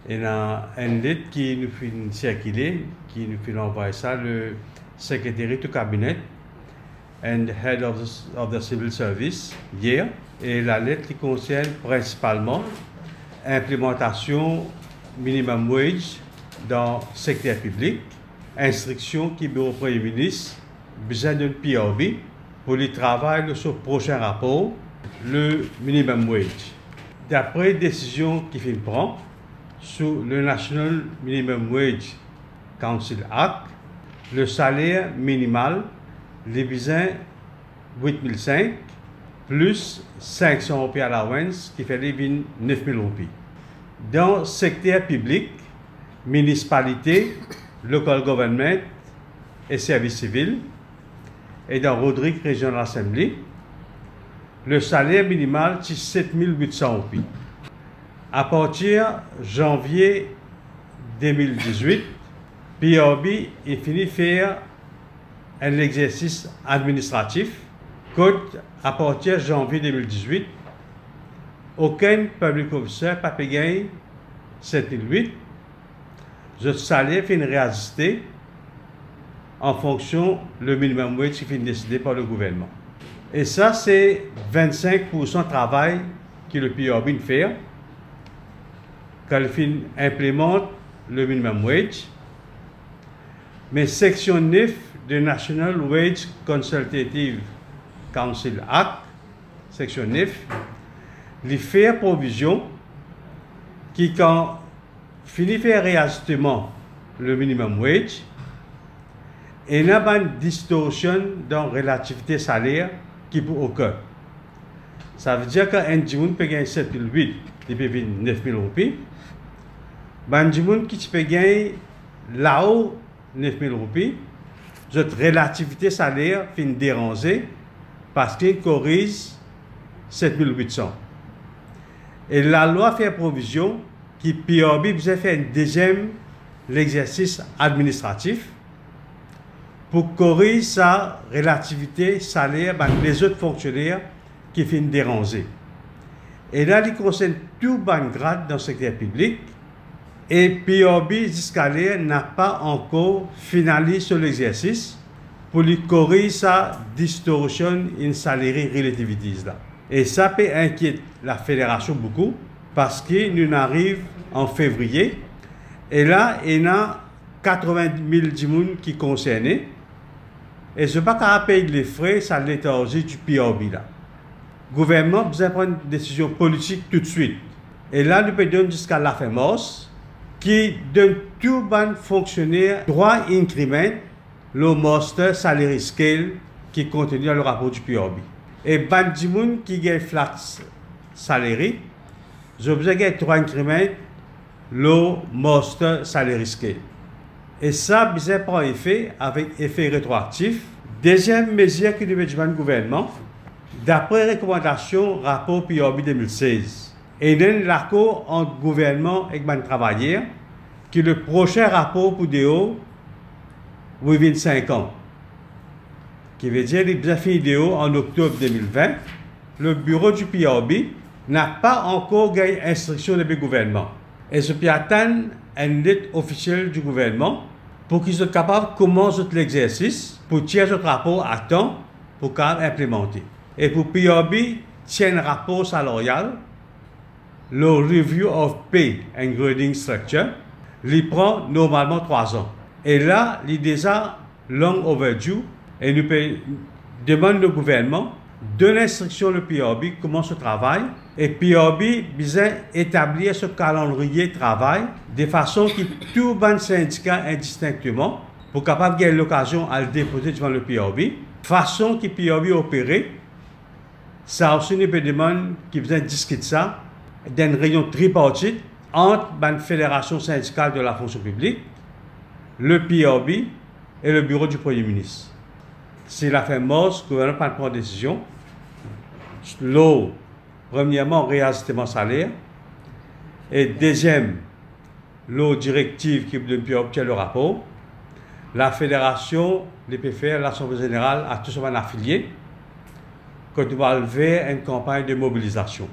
Il y a une lettre qui nous fait circuler, qui nous fait envoyer ça, le secrétaire du cabinet and head of the civil service hier. Et la lettre qui concerne principalement implémentation minimum wage dans le secteur public, instruction qui bureau Premier ministre besoin d'un PRB pour le travail sur le prochain rapport, le minimum wage. D'après la décision qui fait prendre sur le National Minimum Wage Council Act, le salaire minimal les besoin 8 500 plus 500 roupies allowance qui fait les 9 000 roupies. Dans le secteur public, municipalité, local government et services civils, et dans Rodrigue Regional Assembly, le salaire minimal c'est 7 800 roupies. À partir de janvier 2018, PRB est fini de faire un exercice administratif. À partir de janvier 2018, aucun public officer n'a payé 7008. Le salaire est réajusté en fonction du minimum wage qui est décidé par le gouvernement. Et ça, c'est 25% de travail que le PRB fait quand il implémente le minimum wage. Mais section 9 de National Wage Consultative Council Act, section 9, lui fait provision qui, quand finit faire réajustement le minimum wage, il y a une distorsion dans la relativité salaire qui peut occurrir. Ça veut dire qu'un individu peut gagner 7 800, il peut gagner 9 000 roupies. Un individu qui peut gagner là-haut 9 000 roupies, cette relativité salaire finit déranger parce qu'il corrige 7 800. Et la loi fait provision qui PRB besoin faire un deuxième l'exercice administratif pour corriger sa relativité salaire dans les autres fonctionnaires qui finissent déranger. Et là, il concerne tout bon grade dans le secteur public. Et PRB jusqu'à là n'a pas encore finalisé sur l'exercice pour lui corriger sa distorsion in salary relativities là. Et ça peut inquiéter la fédération beaucoup parce que nous arrivons en février et là il y a 80 000 personnes qui sont concernées et ce n'est pas qu'à payer les frais, ça l'éthargie du PRB là. Le gouvernement a besoin de prendre une décision politique tout de suite. Et là nous pouvons donner jusqu'à la fin mars qui donne tout bon fonctionnaire droit à increment le master salary scale qui est contenu dans le rapport du PRB. Et ban du monde qui gagne flat salary, je besoin de droit increment le master salary scale. Et ça besoin prend effet avec effet rétroactif. Deuxième mesure qui devait jouer le gouvernement, d'après recommandation rapport PRB 2016. Et il y a un accord entre le gouvernement et les travailleurs que le prochain rapport pour DO within 5 ans. Qui veut dire qu'il a fini DO en octobre 2020. Le bureau du PRB n'a pas encore gagné instruction du gouvernement. Et ce peut attendre une lettre officielle du gouvernement pour qu'ils soient capables de commencer l'exercice pour tirer ce rapport à temps pour implémenter. Et pour PRB, tient un rapport salarial. Le Review of Pay and Grading Structure, il prend normalement 3 ans. Et là, il est déjà long overdue et nous demandons au gouvernement de l'instruction le PRB comment ce travail et PRB besoin établir ce calendrier de travail de façon que tout bon syndicat indistinctement pour capable gagner l'occasion à le déposer devant le PRB, façon que PRB opérer, ça aussi nous demande qui besoin discuter ça d'une réunion tripartite entre la fédération syndicale de la fonction publique, le PRB et le bureau du Premier ministre. C'est la fin mars, le gouvernement ne prend pas de décision. Premièrement, réajustement salaire. Et deuxième, l'eau directive qui doit obtenir le rapport. La fédération, les PFR, l'Assemblée générale, a tout simplement affilié quand on va lever une campagne de mobilisation.